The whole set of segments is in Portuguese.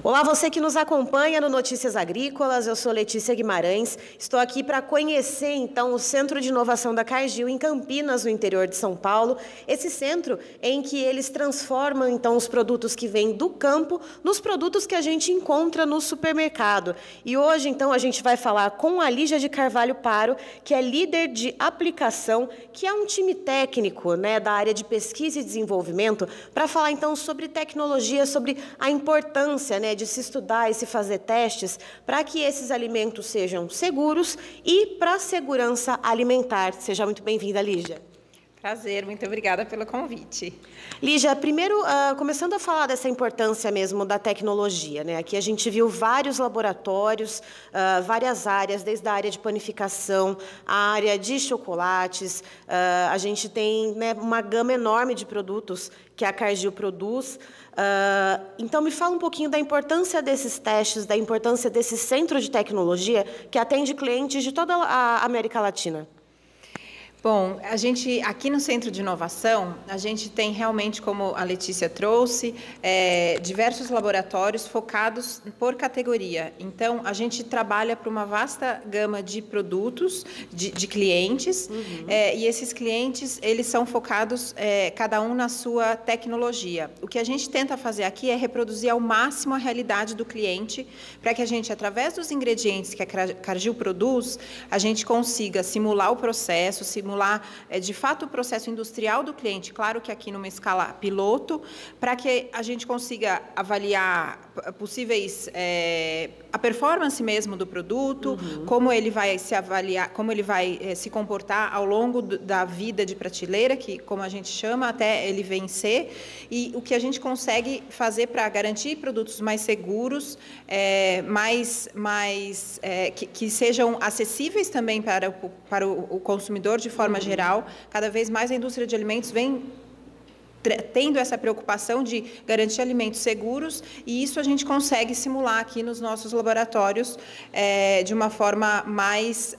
Olá, você que nos acompanha no Notícias Agrícolas, eu sou Letícia Guimarães, estou aqui para conhecer, então, o Centro de Inovação da Cargill em Campinas, no interior de São Paulo, esse centro em que eles transformam, então, os produtos que vêm do campo nos produtos que a gente encontra no supermercado. E hoje, então, a gente vai falar com a Lígia de Carvalho Paro, que é líder de aplicação, que é um time técnico, né, da área de pesquisa e desenvolvimento, para falar, então, sobre tecnologia, sobre a importância, né, de se estudar e se fazer testes para que esses alimentos sejam seguros e para a segurança alimentar. Seja muito bem-vinda, Lígia. Prazer, muito obrigada pelo convite. Lígia, primeiro, começando a falar dessa importância mesmo da tecnologia, né? Aqui a gente viu vários laboratórios, várias áreas, desde a área de panificação, a área de chocolates, a gente tem, né, uma gama enorme de produtos que a Cargill produz. Então, me fala um pouquinho da importância desses testes, da importância desse centro de tecnologia que atende clientes de toda a América Latina. Bom, a gente, aqui no Centro de Inovação, a gente tem realmente, como a Letícia trouxe, diversos laboratórios focados por categoria. Então, a gente trabalha para uma vasta gama de produtos, de clientes, e esses clientes, eles são focados, cada um na sua tecnologia. O que a gente tenta fazer aqui é reproduzir ao máximo a realidade do cliente, para que a gente, através dos ingredientes que a Cargill produz, a gente consiga simular o processo, simular de fato o processo industrial do cliente, claro que aqui numa escala piloto, para que a gente consiga avaliar possíveis, a performance mesmo do produto, como ele vai se avaliar, como ele vai se comportar ao longo da vida de prateleira, que como a gente chama, até ele vencer, e o que a gente consegue fazer para garantir produtos mais seguros, que sejam acessíveis também para o consumidor de forma geral. Cada vez mais a indústria de alimentos vem tendo essa preocupação de garantir alimentos seguros, e isso a gente consegue simular aqui nos nossos laboratórios de uma forma mais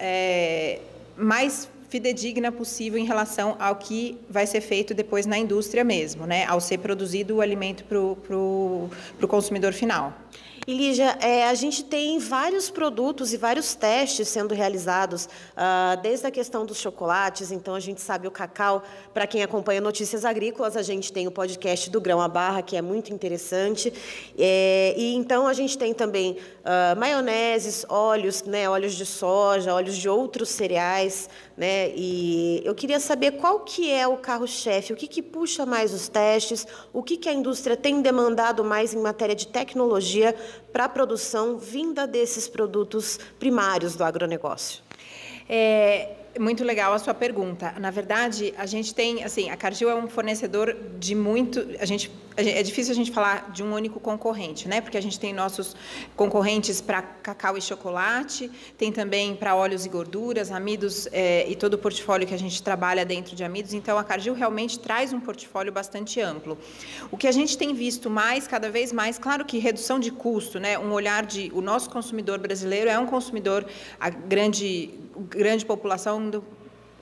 fidedigna possível em relação ao que vai ser feito depois na indústria mesmo, né, ao ser produzido o alimento para o consumidor final. E, Lígia, a gente tem vários produtos e vários testes sendo realizados, desde a questão dos chocolates. Então, a gente sabe o cacau, para quem acompanha Notícias Agrícolas, a gente tem o podcast do Grão à Barra, que é muito interessante. E então, a gente tem também maioneses, óleos, né, óleos de soja, óleos de outros cereais, né? E eu queria saber qual que é o carro-chefe, o que puxa mais os testes, o que a indústria tem demandado mais em matéria de tecnologia para a produção vinda desses produtos primários do agronegócio. Muito legal a sua pergunta. Na verdade, a gente tem, assim, a Cargill é um fornecedor de muito... é difícil a gente falar de um único concorrente, né? Porque a gente tem nossos concorrentes para cacau e chocolate, tem também para óleos e gorduras, amidos e todo o portfólio que a gente trabalha dentro de amidos. Então, a Cargill realmente traz um portfólio bastante amplo. O que a gente tem visto mais, cada vez mais, claro que redução de custo, né? Um olhar de... O nosso consumidor brasileiro é um consumidor, a grande população,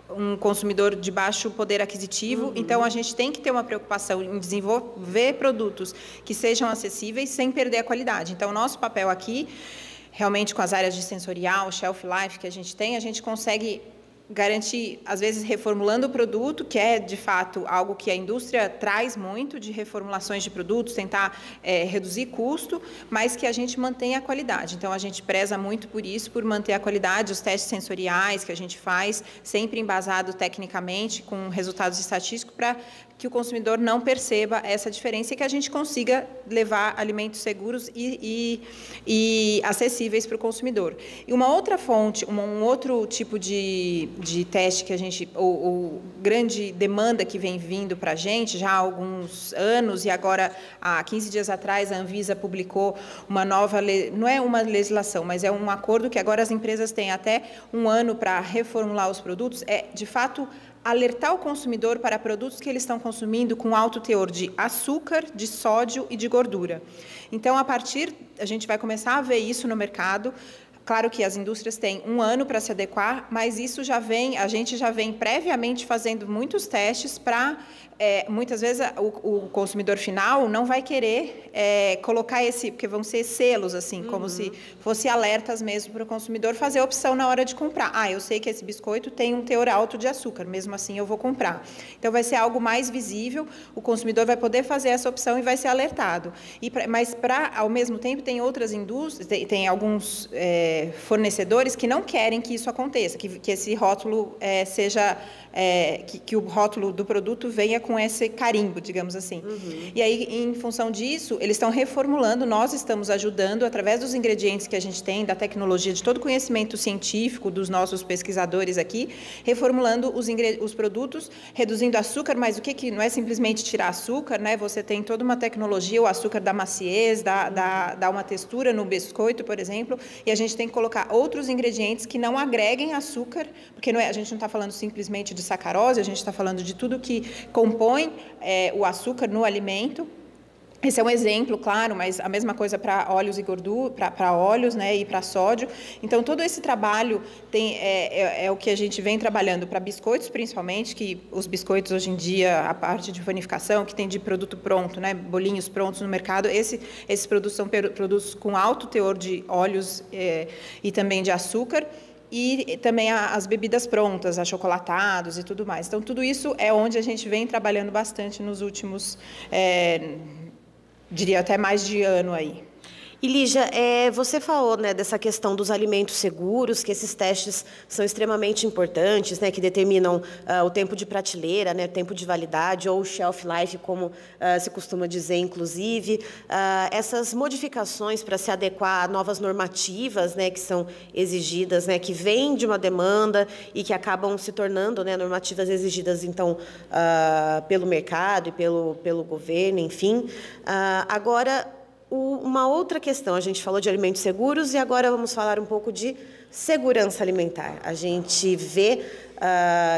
um consumidor de baixo poder aquisitivo, então a gente tem que ter uma preocupação em desenvolver produtos que sejam acessíveis sem perder a qualidade. Então, o nosso papel aqui, realmente com as áreas de sensorial, shelf life que a gente consegue garantir, às vezes, reformulando o produto, que é, de fato, algo que a indústria traz muito, de reformulações de produtos, tentar reduzir custo, mas que a gente mantenha a qualidade. Então, a gente preza muito por isso, por manter a qualidade, os testes sensoriais que a gente faz, sempre embasado tecnicamente, com resultados estatísticos, para que o consumidor não perceba essa diferença e que a gente consiga levar alimentos seguros e acessíveis para o consumidor. E uma outra fonte, um outro tipo de teste que a gente, ou grande demanda que vem vindo para a gente já há alguns anos, e agora, há 15 dias atrás, a Anvisa publicou uma nova, não é uma legislação, mas é um acordo que agora as empresas têm até um ano para reformular os produtos, de fato, alertar o consumidor para produtos que eles estão consumindo com alto teor de açúcar, de sódio e de gordura. Então, a gente vai começar a ver isso no mercado. Claro que as indústrias têm 1 ano para se adequar, mas isso a gente já vem previamente fazendo muitos testes para, muitas vezes, o consumidor final não vai querer colocar porque vão ser selos, assim, como se fosse alertas mesmo para o consumidor fazer a opção na hora de comprar. Eu sei que esse biscoito tem um teor alto de açúcar, mesmo assim eu vou comprar. Então, vai ser algo mais visível, o consumidor vai poder fazer essa opção e vai ser alertado. Mas, ao mesmo tempo, tem outras indústrias, tem alguns fornecedores que não querem que isso aconteça, que esse rótulo seja... que o rótulo do produto venha com esse carimbo, digamos assim. E aí, em função disso, eles estão reformulando, nós estamos ajudando, através dos ingredientes que a gente tem, da tecnologia, de todo o conhecimento científico dos nossos pesquisadores aqui, reformulando os produtos, reduzindo açúcar, mas o que não é simplesmente tirar açúcar, né? Você tem toda uma tecnologia, o açúcar dá maciez, dá uma textura no biscoito, por exemplo, e a gente tem que colocar outros ingredientes que não agreguem açúcar, porque a gente não está falando simplesmente de sacarose, a gente está falando de tudo que compõe o açúcar no alimento. Esse é um exemplo, claro, mas a mesma coisa para óleos e gordura, para óleos, né, e para sódio. Então, todo esse trabalho é o que a gente vem trabalhando para biscoitos, principalmente, que os biscoitos hoje em dia, a parte de panificação, que tem de produto pronto, né, bolinhos prontos no mercado, esses produtos são produtos com alto teor de óleos e também de açúcar. E também as bebidas prontas, achocolatados e tudo mais. Então, tudo isso é onde a gente vem trabalhando bastante nos últimos, diria até mais de ano aí. E, Lígia, você falou, né, dessa questão dos alimentos seguros, que esses testes são extremamente importantes, né, que determinam o tempo de prateleira, né, tempo de validade, ou shelf life, como se costuma dizer, inclusive. Essas modificações para se adequar a novas normativas, né, que são exigidas, né, que vêm de uma demanda e que acabam se tornando, né, normativas exigidas, então, pelo mercado e pelo governo, enfim. Agora, uma outra questão, a gente falou de alimentos seguros e agora vamos falar um pouco de segurança alimentar. A gente vê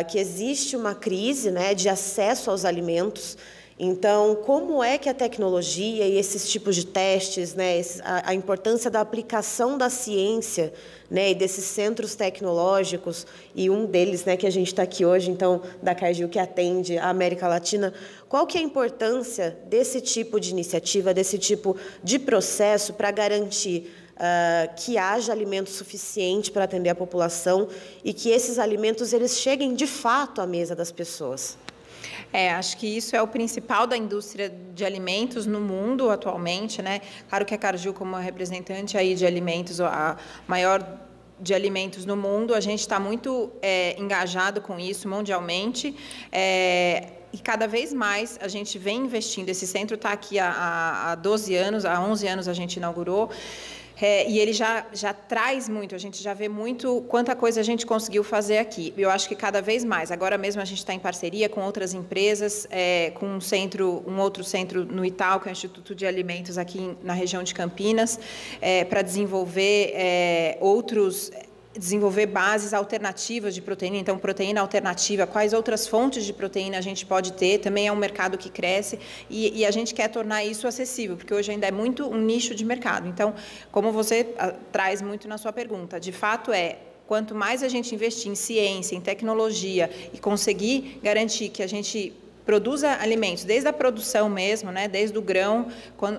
que existe uma crise, né, de acesso aos alimentos. Então, como é que a tecnologia e esses tipos de testes, né, a importância da aplicação da ciência, né, e desses centros tecnológicos, e um deles, né, que a gente está aqui hoje, então, da Cargill, que atende a América Latina, qual que é a importância desse tipo de iniciativa, desse tipo de processo para garantir que haja alimento suficiente para atender a população e que esses alimentos eles cheguem de fato à mesa das pessoas? Acho que isso é o principal da indústria de alimentos no mundo atualmente, né? Claro que a Cargill, como representante aí de alimentos, a maior de alimentos no mundo, a gente está muito engajado com isso mundialmente. E cada vez mais a gente vem investindo. Esse centro está aqui há 12 anos, há 11 anos a gente inaugurou. E ele já traz muito, a gente já vê muito quanta coisa a gente conseguiu fazer aqui. Eu acho que cada vez mais. Agora mesmo a gente está em parceria com outras empresas, com um outro centro no Itaú, que é o Instituto de Alimentos aqui na região de Campinas, para desenvolver desenvolver bases alternativas de proteína, então proteína alternativa, quais outras fontes de proteína a gente pode ter, também é um mercado que cresce e a gente quer tornar isso acessível, porque hoje ainda é muito um nicho de mercado. Então, como você traz muito na sua pergunta, de fato quanto mais a gente investir em ciência, em tecnologia e conseguir garantir que a gente produza alimentos, desde a produção mesmo, né, desde o grão,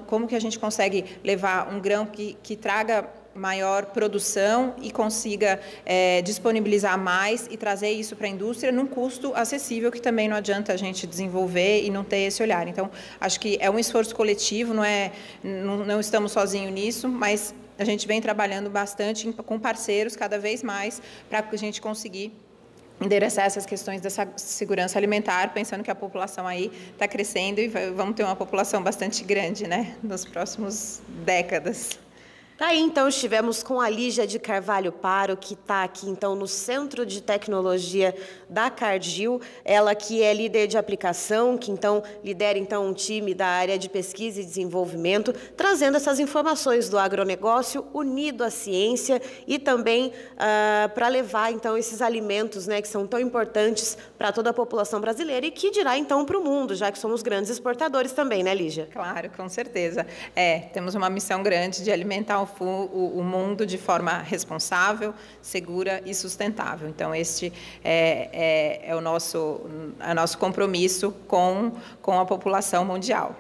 como que a gente consegue levar um grão que traga maior produção e consiga disponibilizar mais e trazer isso para a indústria num custo acessível, que também não adianta a gente desenvolver e não ter esse olhar. Então, acho que é um esforço coletivo, não estamos sozinhos nisso, mas a gente vem trabalhando bastante com parceiros cada vez mais para a gente conseguir endereçar essas questões dessa segurança alimentar, pensando que a população aí está crescendo e vamos ter uma população bastante grande, né, nas próximas décadas. Aí, então, estivemos com a Lígia de Carvalho Paro, que está aqui, então, no Centro de Tecnologia da Cargill, ela que é líder de aplicação, que, então, lidera, então, um time da área de pesquisa e desenvolvimento, trazendo essas informações do agronegócio unido à ciência e também para levar, então, esses alimentos, né, que são tão importantes para toda a população brasileira e que dirá, então, para o mundo, já que somos grandes exportadores também, né, Lígia? Claro, com certeza. Temos uma missão grande de alimentar o o mundo de forma responsável, segura e sustentável. Então, este é o nosso compromisso com a população mundial.